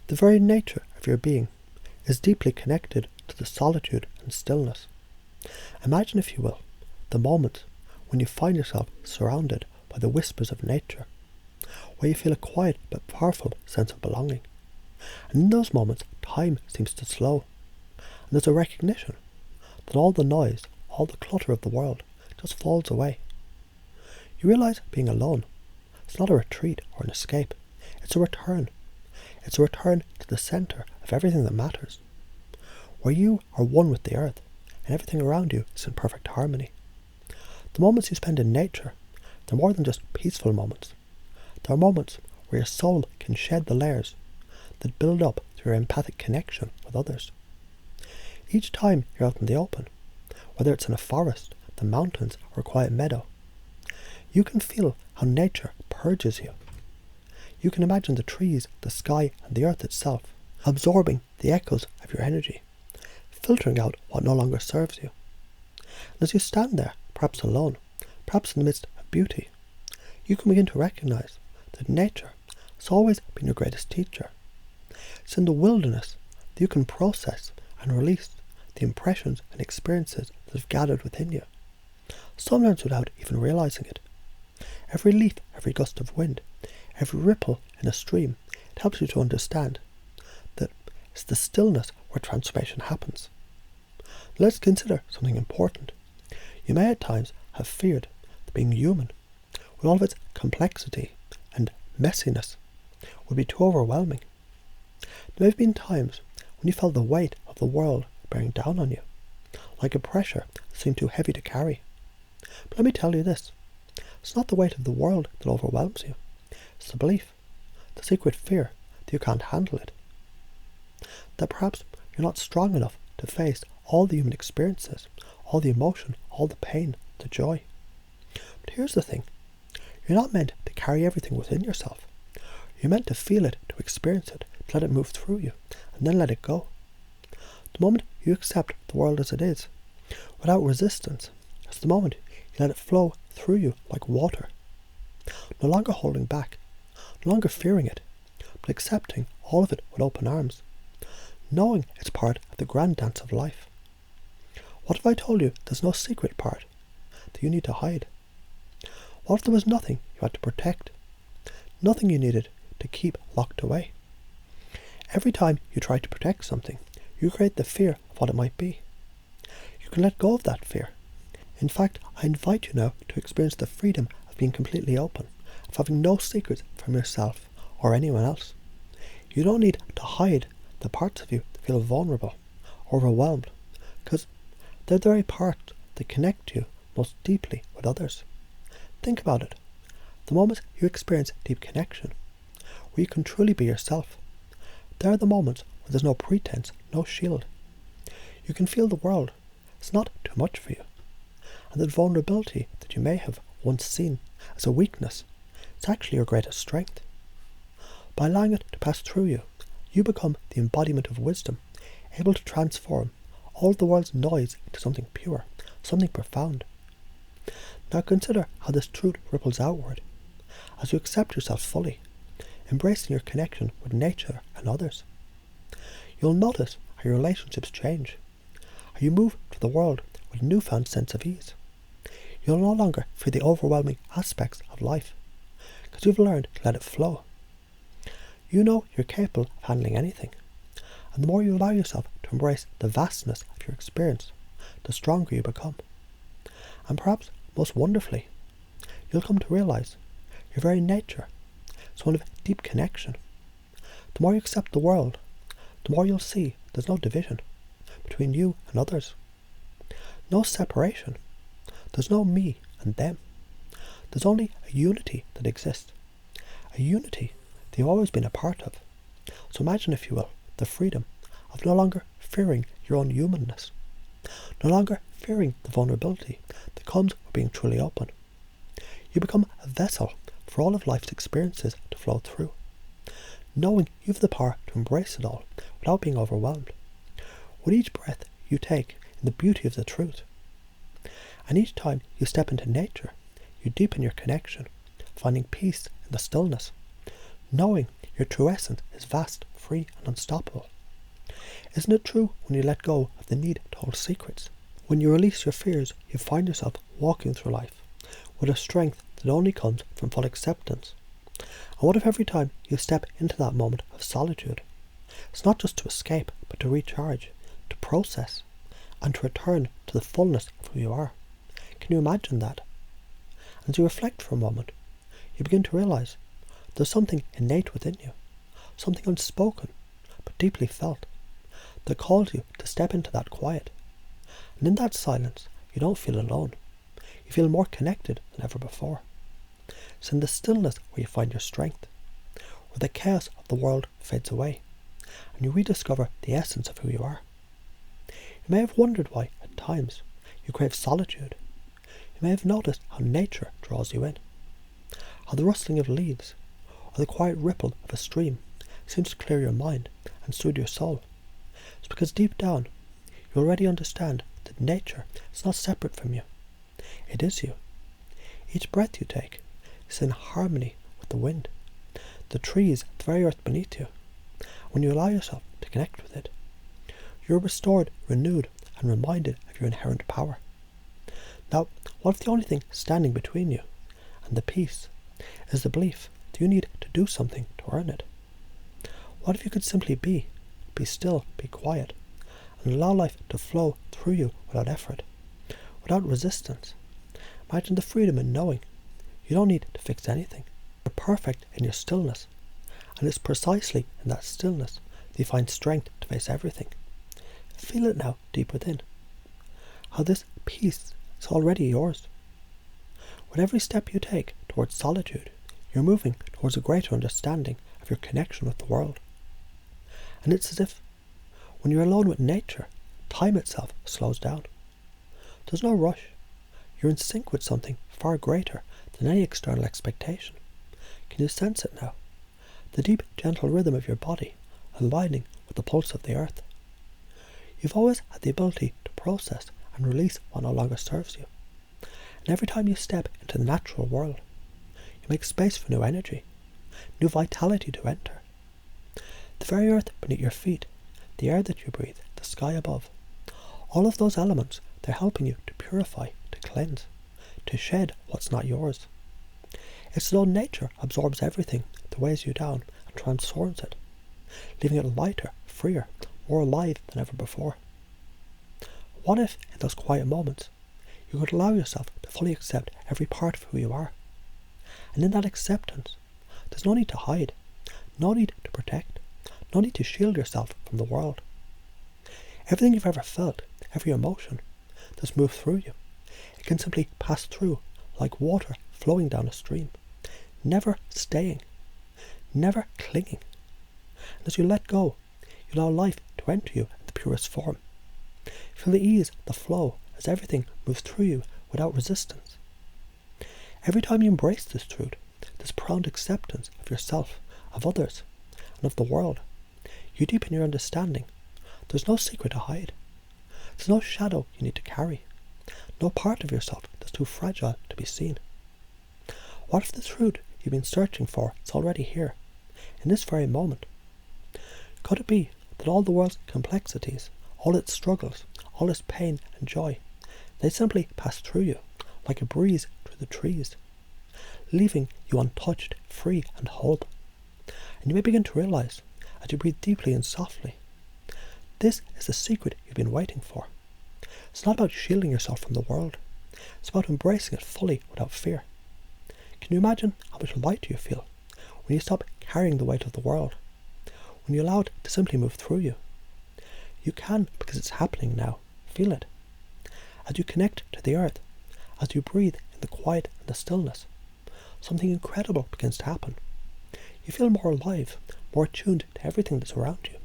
The very nature of your being is deeply connected to the solitude and stillness. Imagine, if you will, the moment when you find yourself surrounded by the whispers of nature, where you feel a quiet but powerful sense of belonging. And in those moments, time seems to slow, and there's a recognition that all the noise, all the clutter of the world just falls away. You realize being alone is not a retreat or an escape, it's a return. It's a return to the center of everything that matters, where you are one with the earth and everything around you is in perfect harmony. The moments you spend in nature, they're more than just peaceful moments. They are moments where your soul can shed the layers that build up through your empathic connection with others. Each time you're out in the open, whether it's in a forest, the mountains, or a quiet meadow, you can feel how nature purges you. You can imagine the trees, the sky, and the earth itself absorbing the echoes of your energy, filtering out what no longer serves you. And as you stand there, perhaps alone, perhaps in the midst of beauty, you can begin to recognize that nature has always been your greatest teacher. It's in the wilderness that you can process and release the impressions and experiences that have gathered within you, sometimes without even realizing it. Every leaf, every gust of wind, every ripple in a stream, it helps you to understand that it's the stillness where transformation happens. Let's consider something important. You may at times have feared that being human, with all of its complexity and messiness, would be too overwhelming. There may have been times when you felt the weight of the world bearing down on you, like a pressure that seemed too heavy to carry. But let me tell you this, it's not the weight of the world that overwhelms you. It's the belief, the secret fear that you can't handle it. That perhaps you're not strong enough to face all the human experiences, all the emotion, all the pain, the joy. But here's the thing, you're not meant to carry everything within yourself. You're meant to feel it, to experience it, to let it move through you, and then let it go. The moment you accept the world as it is, without resistance, it's the moment you let it flow through you like water. No longer holding back, no longer fearing it, but accepting all of it with open arms, knowing it's part of the grand dance of life. What if I told you there's no secret part that you need to hide? What if there was nothing you had to protect, nothing you needed to keep locked away? Every time you try to protect something, you create the fear of what it might be. You can let go of that fear. In fact, I invite you now to experience the freedom of being completely open, of having no secrets from yourself or anyone else. You don't need to hide the parts of you that feel vulnerable, overwhelmed, because they're the very parts that connect you most deeply with others. Think about it. The moments you experience deep connection, where you can truly be yourself, they are the moments where there's no pretense, no shield. You can feel the world. It's not too much for you. And that vulnerability that you may have once seen as a weakness, it's actually your greatest strength. By allowing it to pass through you, you become the embodiment of wisdom, able to transform all the world's noise into something pure, something profound. Now consider how this truth ripples outward, as you accept yourself fully, embracing your connection with nature and others. You'll notice how your relationships change, how you move through the world with a newfound sense of ease. You'll no longer fear the overwhelming aspects of life, because you've learned to let it flow. You know you're capable of handling anything, and the more you allow yourself to embrace the vastness of your experience, the stronger you become. And perhaps most wonderfully, you'll come to realize your very nature is one of deep connection. The more you accept the world, the more you'll see there's no division between you and others. No separation. There's no me and them. There's only a unity that exists. A unity that you've always been a part of. So imagine, if you will, the freedom of no longer fearing your own humanness. No longer fearing the vulnerability that comes with being truly open. You become a vessel for all of life's experiences to flow through, knowing you have the power to embrace it all without being overwhelmed. With each breath you take in the beauty of the truth. And each time you step into nature, you deepen your connection, finding peace in the stillness, knowing your true essence is vast, free and unstoppable. Isn't it true when you let go of the need to hold secrets? When you release your fears, you find yourself walking through life with a strength that only comes from full acceptance. And what if every time you step into that moment of solitude, it's not just to escape, but to recharge, to process, and to return to the fullness of who you are? Can you imagine that? As you reflect for a moment, you begin to realize there's something innate within you, something unspoken, but deeply felt, that calls you to step into that quiet. And in that silence, you don't feel alone. You feel more connected than ever before. It's in the stillness where you find your strength, where the chaos of the world fades away, and you rediscover the essence of who you are. You may have wondered why, at times, you crave solitude. You may have noticed how nature draws you in, how the rustling of leaves, or the quiet ripple of a stream seems to clear your mind and soothe your soul. It's because deep down, you already understand that nature is not separate from you. It is you. Each breath you take is in harmony with the wind, the trees, the very earth beneath you. When you allow yourself to connect with it, you're restored, renewed, and reminded of your inherent power. Now, what if the only thing standing between you and the peace is the belief that you need to do something to earn it? What if you could simply be still, be quiet, and allow life to flow through you without effort, without resistance? Imagine the freedom in knowing you don't need to fix anything. You're perfect in your stillness, and it's precisely in that stillness that you find strength to face everything. Feel it now deep within, how this peace is already yours. With every step you take towards solitude, you're moving towards a greater understanding of your connection with the world. And it's as if, when you're alone with nature, time itself slows down. There's no rush. You're in sync with something far greater than any external expectation. Can you sense it now? The deep, gentle rhythm of your body aligning with the pulse of the earth. You've always had the ability to process and release what no longer serves you. And every time you step into the natural world, you make space for new energy, new vitality to enter. The very earth beneath your feet, the air that you breathe, the sky above, all of those elements, they're helping you to purify, to cleanse, to shed what's not yours. It's as though nature absorbs everything that weighs you down and transforms it, leaving it lighter, freer, more alive than ever before. What if, in those quiet moments, you could allow yourself to fully accept every part of who you are? And in that acceptance, there's no need to hide, no need to protect, no need to shield yourself from the world. Everything you've ever felt, every emotion, that's moved through you, it can simply pass through like water flowing down a stream, never staying, never clinging. And as you let go, you allow life to enter you in the purest form. Feel the ease, the flow, as everything moves through you without resistance. Every time you embrace this truth, this profound acceptance of yourself, of others, and of the world, you deepen your understanding. There's no secret to hide. There's no shadow you need to carry. No part of yourself that's too fragile to be seen. What if the truth you've been searching for is already here, in this very moment? Could it be that all the world's complexities, all its struggles, all its pain and joy, they simply pass through you, like a breeze through the trees, leaving you untouched, free and whole? And you may begin to realize, as you breathe deeply and softly, this is the secret you've been waiting for. It's not about shielding yourself from the world. It's about embracing it fully without fear. Can you imagine how much lighter you feel when you stop carrying the weight of the world, when you allow it to simply move through you? You can, because it's happening now. Feel it. As you connect to the earth, as you breathe in the quiet and the stillness, something incredible begins to happen. You feel more alive, more attuned to everything that's around you.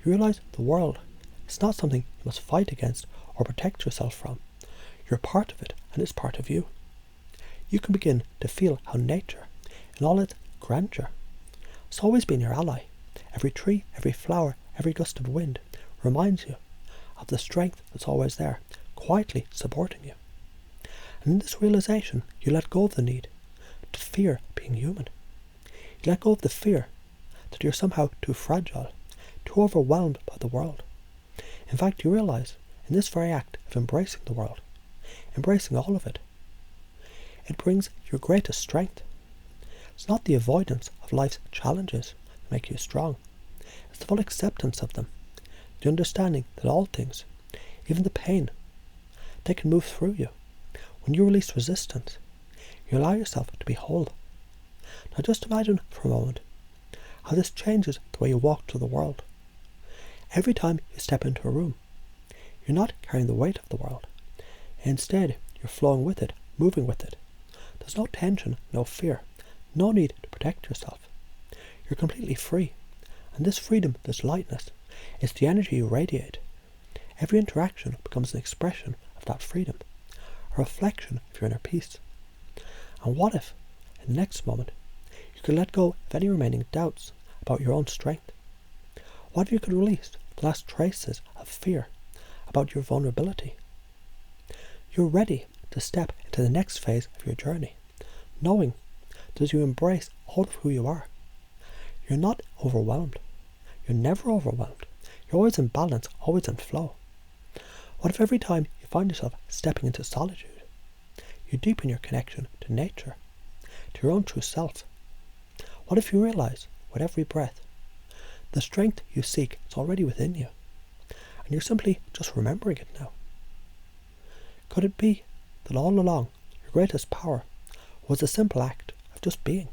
You realize the world is not something you must fight against or protect yourself from. You're part of it, and it's part of you. You can begin to feel how nature, in all its grandeur, has always been your ally. Every tree, every flower, every gust of wind reminds you of the strength that's always there, quietly supporting you. And in this realization, you let go of the need to fear being human. You let go of the fear that you're somehow too fragile, too overwhelmed by the world. In fact, you realize in this very act of embracing the world, embracing all of it, it brings your greatest strength. It's not the avoidance of life's challenges that make you strong. It's the full acceptance of them, the understanding that all things, even the pain, they can move through you. When you release resistance, you allow yourself to be whole. Now just imagine for a moment how this changes the way you walk through the world. Every time you step into a room, you're not carrying the weight of the world. Instead, you're flowing with it, moving with it. There's no tension, no fear, no need to protect yourself. You're completely free. And this freedom, this lightness, is the energy you radiate. Every interaction becomes an expression of that freedom, a reflection of your inner peace. And what if, in the next moment, you could let go of any remaining doubts about your own strength? What if you could release the last traces of fear about your vulnerability? You're ready to step into the next phase of your journey, knowing that as you embrace all of who you are, you're not overwhelmed. You're never overwhelmed. You're always in balance, always in flow. What if every time you find yourself stepping into solitude, you deepen your connection to nature, to your own true self? What if you realize, with every breath, the strength you seek is already within you, and you're simply just remembering it now? Could it be that all along your greatest power was the simple act of just being?